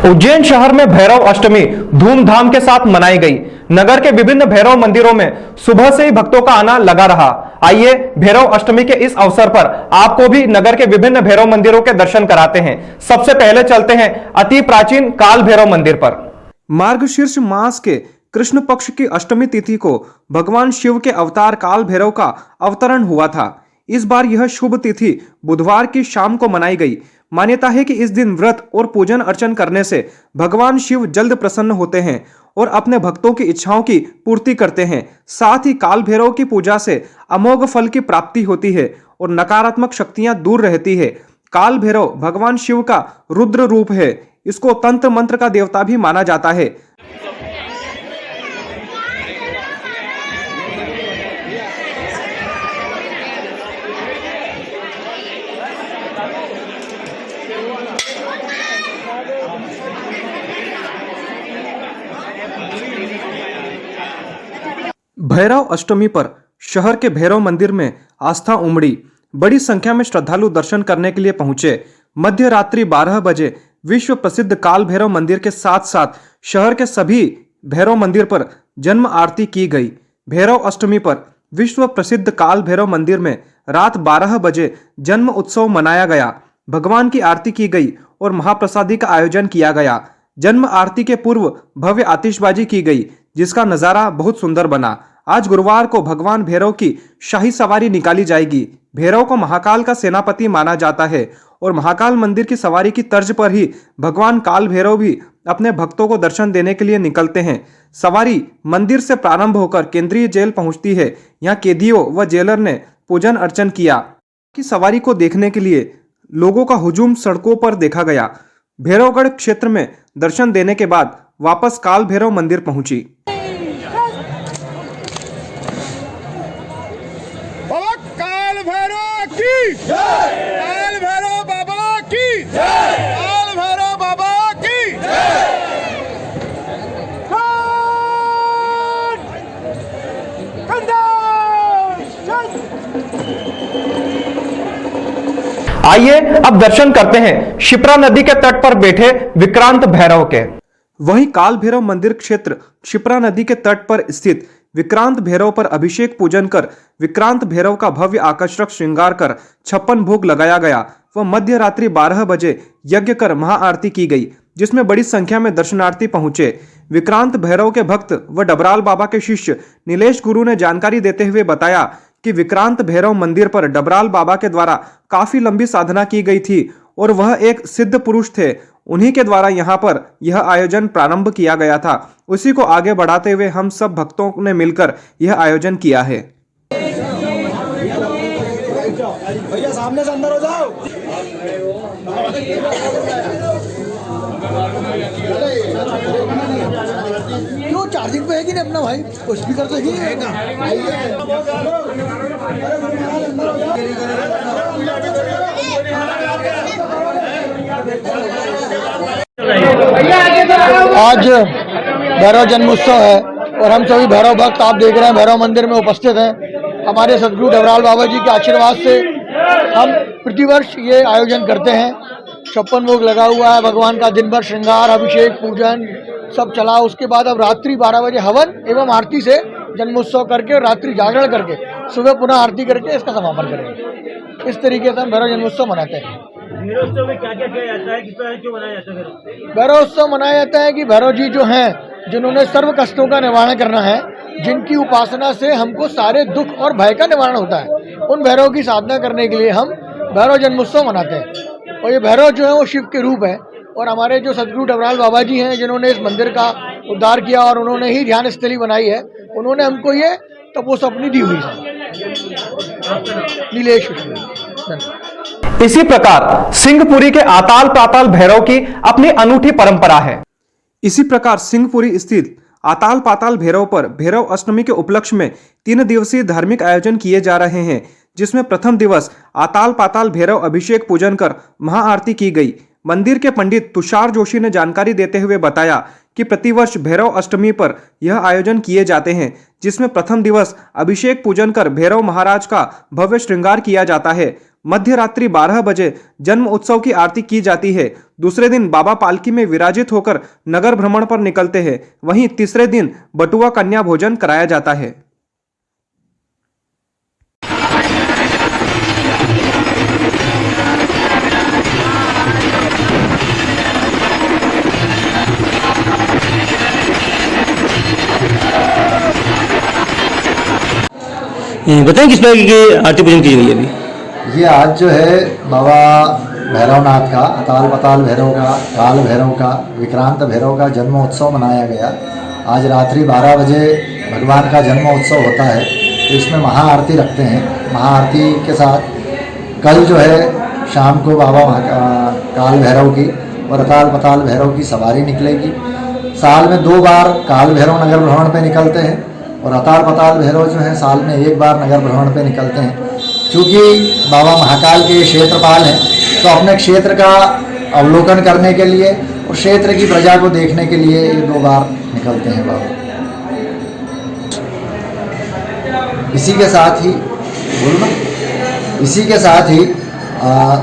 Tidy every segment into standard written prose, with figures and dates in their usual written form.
उज्जैन शहर में भैरव अष्टमी धूमधाम के साथ मनाई गई। नगर के विभिन्न भैरव मंदिरों में सुबह से ही भक्तों का आना लगा रहा। आइए भैरव अष्टमी के इस अवसर पर आपको भी नगर के विभिन्न भैरव मंदिरों के दर्शन कराते हैं। सबसे पहले चलते हैं अति प्राचीन काल भैरव मंदिर पर। मार्गशीर्ष मास के कृष्ण पक्ष की अष्टमी तिथि को भगवान शिव के अवतार काल भैरव का अवतरण हुआ था। इस बार यह शुभ तिथि बुधवार की शाम को मनाई गई। मान्यता है कि इस दिन व्रत और पूजन अर्चन करने से भगवान शिव जल्द प्रसन्न होते हैं और अपने भक्तों की इच्छाओं की पूर्ति करते हैं। साथ ही काल भैरव की पूजा से अमोघ फल की प्राप्ति होती है और नकारात्मक शक्तियां दूर रहती है। काल भैरव भगवान शिव का रुद्र रूप है। इसको तंत्र मंत्र का देवता भी माना जाता है। भैरव अष्टमी पर शहर के भैरव मंदिर में आस्था उमड़ी। बड़ी संख्या में श्रद्धालु दर्शन करने के लिए पहुंचे। मध्य रात्रि 12 बजे विश्व प्रसिद्ध काल भैरव मंदिर के साथ साथ शहर के सभी भैरव मंदिर पर जन्म आरती की गई। भैरव अष्टमी पर विश्व प्रसिद्ध काल भैरव मंदिर में रात 12 बजे जन्म उत्सव मनाया गया। भगवान की आरती की गई और महाप्रसादी का आयोजन किया गया। जन्म आरती के पूर्व भव्य आतिशबाजी की गई, जिसका नजारा बहुत सुंदर बना। आज गुरुवार को भगवान भैरव की शाही सवारी निकाली जाएगी। भैरव को महाकाल का सेनापति माना जाता है और महाकाल मंदिर की सवारी की तर्ज पर ही भगवान काल भैरव भी अपने भक्तों को दर्शन देने के लिए निकलते हैं। सवारी मंदिर से प्रारंभ होकर केंद्रीय जेल पहुंचती है। यहाँ कैदियों व जेलर ने पूजन अर्चन किया। कि सवारी को देखने के लिए लोगों का हुजूम सड़कों पर देखा गया। भैरवगढ़ क्षेत्र में दर्शन देने के बाद वापस काल भैरव मंदिर पहुंची। काल भैरव की जय, काल भैरव बाबा की जय, काल भैरव बाबा की जय। आइए अब दर्शन करते हैं शिप्रा नदी के तट पर बैठे विक्रांत भैरव के। वहीं काल भैरव मंदिर क्षेत्र शिप्रा नदी के तट पर स्थित विक्रांत भैरव पर अभिषेक पूजन कर विक्रांत भैरव का भव्य आकर्षक श्रृंगार कर 56 भोग लगाया गया व मध्य रात्रि 12 बजे यज्ञ कर महाआरती की गई, जिसमें बड़ी संख्या में दर्शनार्थी पहुंचे। विक्रांत भैरव के भक्त व डबराल बाबा के शिष्य नीलेश गुरु ने जानकारी देते हुए बताया कि विक्रांत भैरव मंदिर पर डबराल बाबा के द्वारा काफी लंबी साधना की गई थी और वह एक सिद्ध पुरुष थे। उन्हीं के द्वारा यहाँ पर यह आयोजन प्रारंभ किया गया था। उसी को आगे बढ़ाते हुए हम सब भक्तों ने मिलकर यह आयोजन किया है। भैया सामने से अंदर हो जाओ। क्यों चार्जिंग पे है कि नहीं अपना भाई? स्पीकर तो ही है ना। आज भैरव जन्मोत्सव है और हम सभी भैरव भक्त आप देख रहे हैं भैरव मंदिर में उपस्थित हैं। हमारे सदगुरु डबराल बाबा जी के आशीर्वाद से हम प्रतिवर्ष ये आयोजन करते हैं। 56 भोग लगा हुआ है। भगवान का दिन भर श्रृंगार अभिषेक पूजन सब चला। उसके बाद अब रात्रि 12 बजे हवन एवं आरती से जन्मोत्सव करके और रात्रि जागरण करके सुबह पुनः आरती करके इसका समापन करेंगे। इस तरीके से हम भैरव जन्मोत्सव मनाते हैं। भैरव में क्या क्या किया जाता है, किस तरह क्यों मनाया जाता है? भैरव उत्सव मनाया जाता है कि भैरव जी जो हैं जिन्होंने सर्व कष्टों का निवारण करना है, जिनकी उपासना से हमको सारे दुख और भय का निवारण होता है, उन भैरव की साधना करने के लिए हम भैरव जन्मोत्सव मनाते हैं। और ये भैरव जो है वो शिव के रूप है और हमारे जो सदगुरु डबराल बाबा जी हैं जिन्होंने इस मंदिर का उद्धार किया और उन्होंने ही ध्यान स्थली बनाई है, उन्होंने हमको ये तपोसपनी दी हुई है। नीलेश। इसी प्रकार सिंहपुरी के आताल पाताल भैरव की अपनी अनूठी परंपरा है। इसी प्रकार सिंहपुरी स्थित आताल पाताल भैरव पर भैरव अष्टमी के उपलक्ष्य में 3 दिवसीय धार्मिक आयोजन किए जा रहे हैं, जिसमें प्रथम दिवस आताल पाताल भैरव अभिषेक पूजन कर महाआरती की गई। मंदिर के पंडित तुषार जोशी ने जानकारी देते हुए बताया कि प्रतिवर्ष भैरव अष्टमी पर यह आयोजन किए जाते हैं, जिसमें प्रथम दिवस अभिषेक पूजन कर भैरव महाराज का भव्य श्रृंगार किया जाता है। मध्य रात्रि 12 बजे जन्म उत्सव की आरती की जाती है। दूसरे दिन बाबा पालकी में विराजित होकर नगर भ्रमण पर निकलते हैं। वहीं तीसरे दिन बटुआ कन्या भोजन कराया जाता है। बताएं किस तरह की आरती पूजन की गई है अभी। ये आज जो है बाबा भैरवनाथ का, अताल पताल भैरव का, काल भैरव का, विक्रांत भैरव का जन्मोत्सव मनाया गया। आज रात्रि 12 बजे भगवान का जन्मोत्सव होता है, तो इसमें महाआरती रखते हैं। महाआरती के साथ कल जो है शाम को बाबा काल भैरव की और अताल पताल भैरव की सवारी निकलेगी। साल में 2 बार काल भैरव नगर भ्रमण पे निकलते हैं और अताल पताल भैरव जो है साल में 1 बार नगर भ्रमण पे निकलते हैं। क्योंकि बाबा महाकाल के क्षेत्रपाल हैं, तो अपने क्षेत्र का अवलोकन करने के लिए और क्षेत्र की प्रजा को देखने के लिए ये 2 बार निकलते हैं बाबा। इसी के साथ ही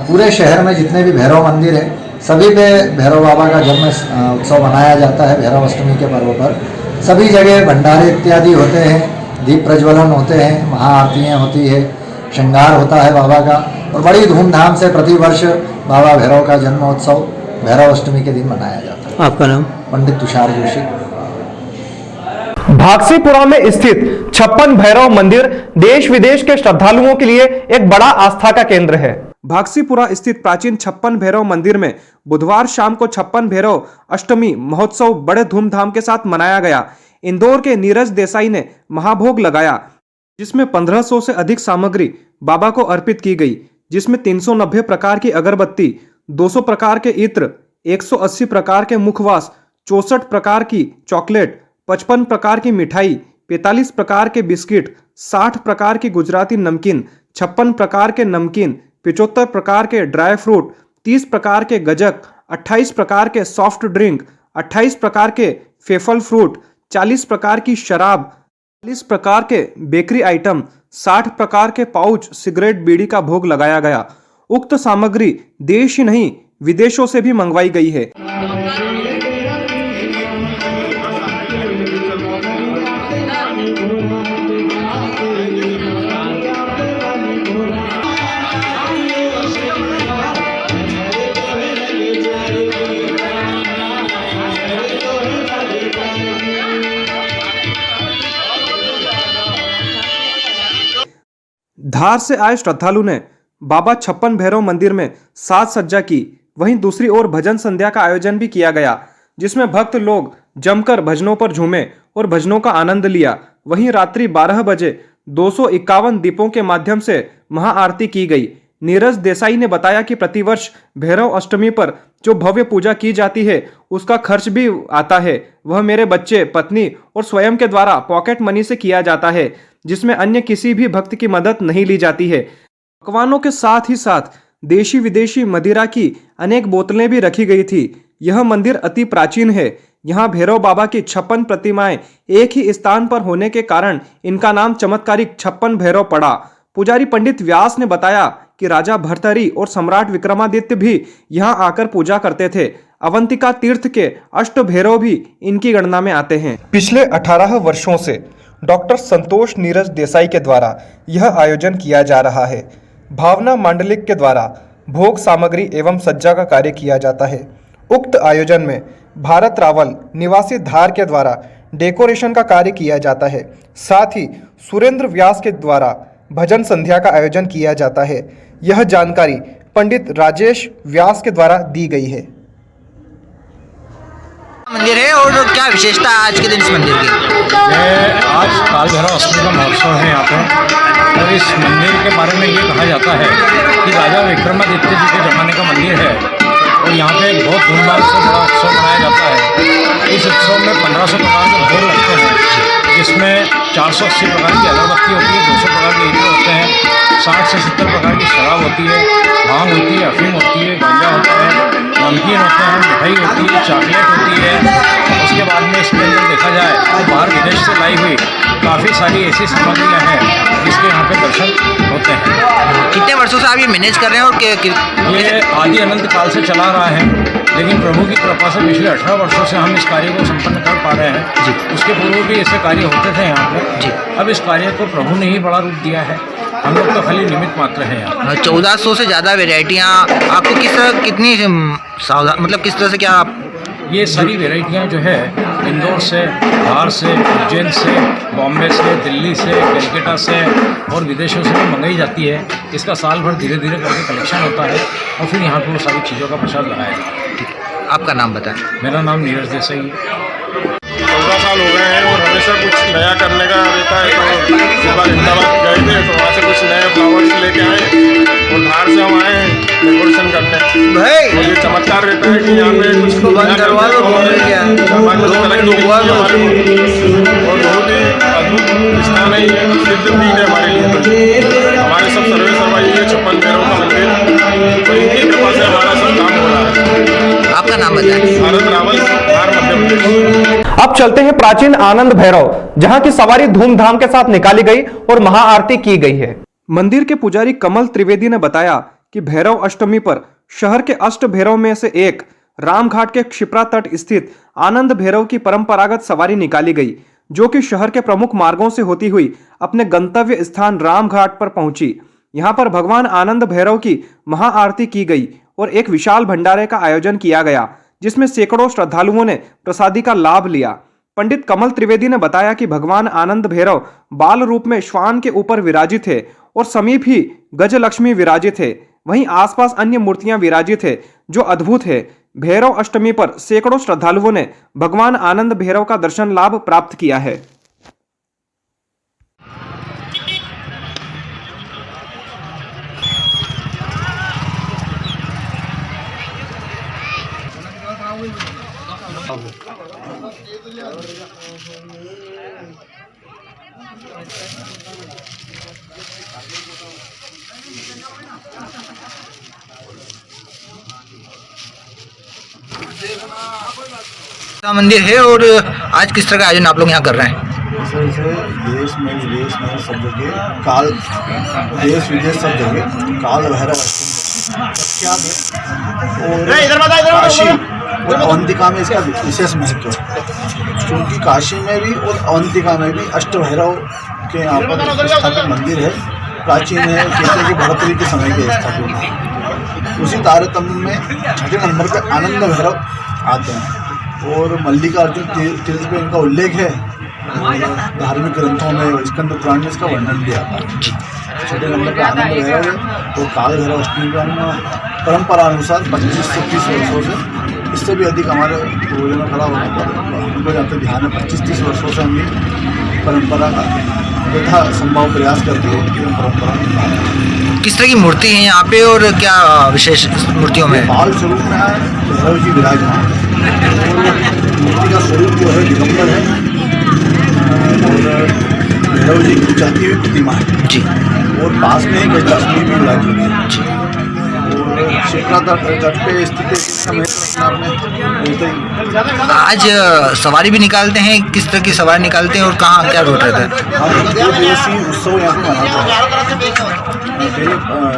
पूरे शहर में जितने भी भैरव मंदिर हैं सभी पे भैरव बाबा का जन्म उत्सव मनाया जाता है। भैरव अष्टमी के पर्व पर सभी जगह भंडारे इत्यादि होते हैं, दीप प्रज्वलन होते हैं, महाआरतियाँ होती है, श्रृंगार होता है बाबा का और बड़ी धूमधाम से प्रतिवर्ष बाबा भैरव का जन्मोत्सव भैरव अष्टमी के दिन मनाया जाता है। आपका नाम? पंडित तुषार जोशी। भागसीपुरा में स्थित 56 भैरव मंदिर देश विदेश के श्रद्धालुओं के लिए एक बड़ा आस्था का केंद्र है। भागसीपुरा स्थित प्राचीन 56 भैरव मंदिर में बुधवार शाम को 56 भैरव अष्टमी महोत्सव बड़े धूमधाम के साथ मनाया गया। इंदौर के नीरज देसाई ने महाभोग लगाया, जिसमें 1500 से अधिक सामग्री बाबा को अर्पित की गई, जिसमें 390 प्रकार की अगरबत्ती, 200 प्रकार के इत्र, 180 प्रकार के मुखवास, 64 प्रकार की चॉकलेट, 55 प्रकार की मिठाई, 45 प्रकार के बिस्किट, 60 प्रकार की गुजराती नमकीन, 56 प्रकार के नमकीन, 75 प्रकार के ड्राई फ्रूट, 30 प्रकार के गजक, 28 प्रकार के सॉफ्ट ड्रिंक, 28 प्रकार के फेफल फ्रूट, 40 प्रकार की शराब, 40 प्रकार के बेकरी आइटम, 60 प्रकार के पाउच सिगरेट बीड़ी का भोग लगाया गया। उक्त सामग्री देश ही नहीं विदेशों से भी मंगवाई गई है। धार से आए श्रद्धालु ने बाबा 56 भैरव मंदिर में साज सज्जा की। वहीं दूसरी ओर भजन संध्या का आयोजन भी किया गया, जिसमें भक्त लोग जमकर भजनों पर झूमे और भजनों का आनंद लिया। वहीं रात्रि 12 बजे 251 दीपों के माध्यम से महाआरती की गई। नीरज देसाई ने बताया कि प्रतिवर्ष भैरव अष्टमी पर जो भव्य पूजा की जाती है उसका खर्च भी आता है, वह मेरे बच्चे, पत्नी और स्वयं के द्वारा पॉकेट मनी से किया जाता है, जिसमें अन्य किसी भी भक्त की मदद नहीं ली जाती है। पकवानों के साथ ही साथ देशी विदेशी मदिरा की अनेक बोतलें भी रखी गई थी। यह मंदिर अति प्राचीन है। यहाँ भैरव बाबा की 56 प्रतिमाएं एक ही स्थान पर होने के कारण इनका नाम चमत्कारिक 56 भैरव पड़ा। पुजारी पंडित व्यास ने बताया कि राजा भर्तहरि और सम्राट विक्रमादित्य भी यहाँ आकर पूजा करते थे। अवंतिका तीर्थ के अष्ट भैरव भी इनकी गणना में आते हैं। पिछले 18 वर्षों से डॉक्टर संतोष नीरज देसाई के द्वारा यह आयोजन किया जा रहा है। भावना मांडलिक के द्वारा भोग सामग्री एवं सज्जा का कार्य किया जाता है। उक्त आयोजन में भारत रावल निवासी धार के द्वारा डेकोरेशन का कार्य किया जाता है। साथ ही सुरेंद्र व्यास के द्वारा भजन संध्या का आयोजन किया जाता है। यह जानकारी पंडित राजेश व्यास के द्वारा दी गई है। मंदिर है और क्या विशेषता है आज के दिन इस मंदिर की? आज काल भैरव अष्टमी का महोत्सव है यहाँ पे, और इस मंदिर के बारे में ये कहा जाता है कि राजा विक्रमादित्य जी के ज़माने का मंदिर है और यहाँ पे बहुत धूमधाम से बड़ा उत्सव मनाया जाता है। इस उत्सव में 1500 प्रकार के भोग लगते हैं, जिसमें 480 प्रकार की अगरबत्ती होती है, 200 प्रकार के इत्र होते हैं, 60 से 70 प्रकार की शराब होती है, भांग होती है, अफीम होती है, गांजा होता है, नमकीन होते हैं, मिठाई होती है, चॉकलेट होती है। उसके बाद में इसके अंदर देखा जाए तो बाहर विदेश से लाई हुई काफ़ी सारी ऐसी सामग्रियाँ हैं जिसके यहाँ पे दर्शन होते हैं। कितने वर्षों से आप ये मैनेज कर रहे हैं और ये आदि अनंत काल से चला रहा है, लेकिन प्रभु की कृपा से पिछले 18 वर्षों से हम इस कार्य को संपन्न कर पा रहे हैं। जी। उसके पूर्व भी ऐसे कार्य होते थे यहाँ पे। जी। अब इस कार्य को प्रभु ने ही बड़ा रूप दिया है, हम लोग तो खाली निमित्त मात्र हैं यहाँ। 1400 से ज़्यादा वेराइटियाँ आपको किस तरह कितनी सावधान मतलब किस तरह से क्या आप ये सारी वेराइटियाँ जो है इंदौर से, धार से, उज्जैन से, बॉम्बे से, दिल्ली से, कलकत्ता से और विदेशों से भी मंगाई जाती है। इसका साल भर धीरे धीरे करके कलेक्शन होता है और फिर यहाँ पर वो सारी चीज़ों का प्रसाद लगाया जाता है। आपका नाम बताएं। मेरा नाम नीरज देसाई है। 14 साल हो गए हैं और हमेशा कुछ नया करने का रहता है। तो एक बार अहमदाबाद गए थे तो वहाँ से कुछ नए फ्लावर्स लेके आए और बाहर से हम आए हैं डेकोरेशन करने। और ये चमत्कार रहता है कि यहाँ पे कुछ और बहुत ही अद्भुत स्थान है, सिद्ध पीठ है हमारे लिए। हमारे सब सर्वे सर्वा ये 56 भैरव का मंदिर, तो इनकी कृपा से हमारा सब काम हो रहा है। आपका नाम बताएं। भारत रावल, बिहार, मध्य प्रदेश। अब चलते हैं प्राचीन आनंद भैरव, जहां की सवारी धूमधाम के साथ निकाली गई और महाआरती की गई है। मंदिर के पुजारी कमल त्रिवेदी ने बताया कि भैरव अष्टमी पर शहर के अष्ट भैरव में से एक रामघाट के क्षिप्रा तट स्थित आनंद भैरव की परंपरागत सवारी निकाली गई, जो कि शहर के प्रमुख मार्गों से होती हुई अपने गंतव्य स्थान रामघाट पर पहुंची। यहां पर भगवान आनंद भैरव की महाआरती की गई और एक विशाल भंडारे का आयोजन किया गया, जिसमें सैकड़ों श्रद्धालुओं ने प्रसादी का लाभ लिया। पंडित कमल त्रिवेदी ने बताया कि भगवान आनंद भैरव बाल रूप में श्वान के ऊपर विराजित थे और समीप ही गजलक्ष्मी विराजित है। वहीं आसपास अन्य मूर्तियां विराजित है जो अद्भुत है। भैरव अष्टमी पर सैकड़ों श्रद्धालुओं ने भगवान आनंद भैरव का दर्शन लाभ प्राप्त किया है। मंदिर है और आज किस तरह का आयोजन आप लोग यहाँ कर रहे हैं? देश में विदेश में सब जगह काल, देश विदेश सब जगह काल भैरव प्रख्यात है और काशी और अवंतिका में इसका विशेष महत्व है, क्योंकि काशी में भी और अवंतिका में भी अष्ट भैरव के यहाँ पर स्थापित मंदिर है। प्राचीन है, कहते कि बढ़ोतरी के समय के स्थापित है। उसी तारतम्य में छठे नंबर पर आनंद भैरव आते हैं और मल्लिकार्जुन तीर्थ पे इनका उल्लेख है। धार्मिक ग्रंथों में स्कंद पुराण में इसका वर्णन भी आता है। छठे नंबर पर आनंद भैरव है तो काल भैरव अष्टमी का परंपरा अनुसार 25 से 30 वर्षों से, इससे भी अधिक हमारे पूर्वजों खड़ा होने पर हमको जहाँ तक ध्यान है 25-30 वर्षों से हम ये परंपरा का यथा संभव प्रयास करते हैं कि परंपरा। किस तरह की मूर्ति है यहाँ पे और क्या विशेष मूर्तियों में? बाल स्वरूप में भैरव जी विराजमान है। मूर्ति का स्वरूप जो है दिगंबर है और भैरव जी की चलती हुई प्रतिमा है जी। और पास में ही गजलक्ष्मी भी विराजमान है जी। और शिप्रा तट पे स्थित आज सवारी भी निकालते हैं, किस तरह की सवारी निकालते हैं और कहाँ क्या रूट रहता है? हम 2 दिवसीय उत्सव यहाँ पे मनाते हैं।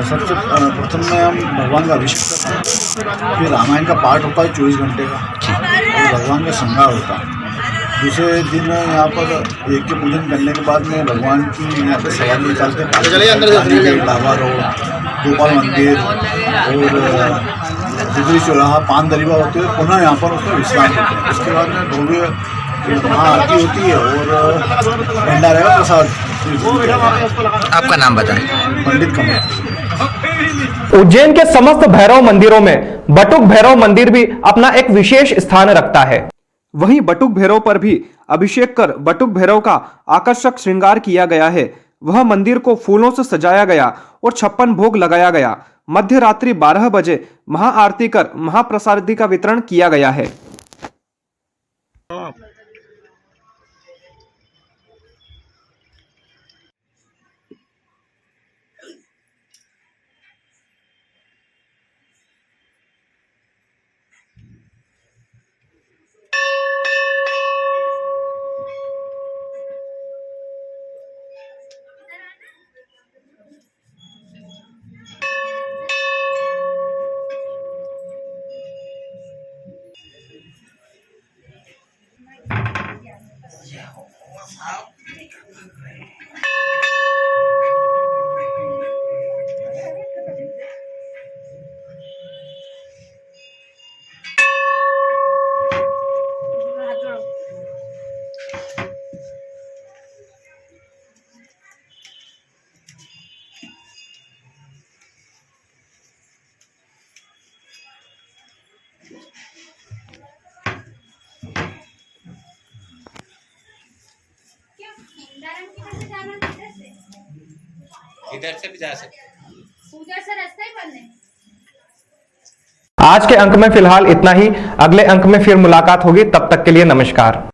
सबसे प्रथम में हम भगवान का अभिषेक करते हैं, फिर रामायण का पाठ होता है 24 घंटे का और भगवान का श्रृंगार होता है। दूसरे दिन यहाँ पर एक के पूजन करने के बाद में भगवान की यहाँ पे सवारी निकालते हैं। ढाबा रोड, गोपाल मंदिर और गुजरी चौराहा, पान दरीबा होते हैं, पुनः यहाँ पर उसमें विश्राम करते हैं। उसके बाद में भव्य महाआरती होती है और भंडारे का प्रसाद। आपका नाम बताएं। पंडित कमल। उज्जैन के समस्त भैरव मंदिरों में बटुक भैरव मंदिर भी अपना एक विशेष स्थान रखता है। वहीं बटुक भैरव पर भी अभिषेक कर बटुक भैरव का आकर्षक श्रृंगार किया गया है। वह मंदिर को फूलों से सजाया गया और 56 भोग लगाया गया। मध्य रात्रि 12 बजे महाआरती कर महाप्रसादी का वितरण किया गया है। इधर से भी जा सकते, उधर से रास्ता ही बंद है। आज के अंक में फिलहाल इतना ही। अगले अंक में फिर मुलाकात होगी, तब तक के लिए नमस्कार।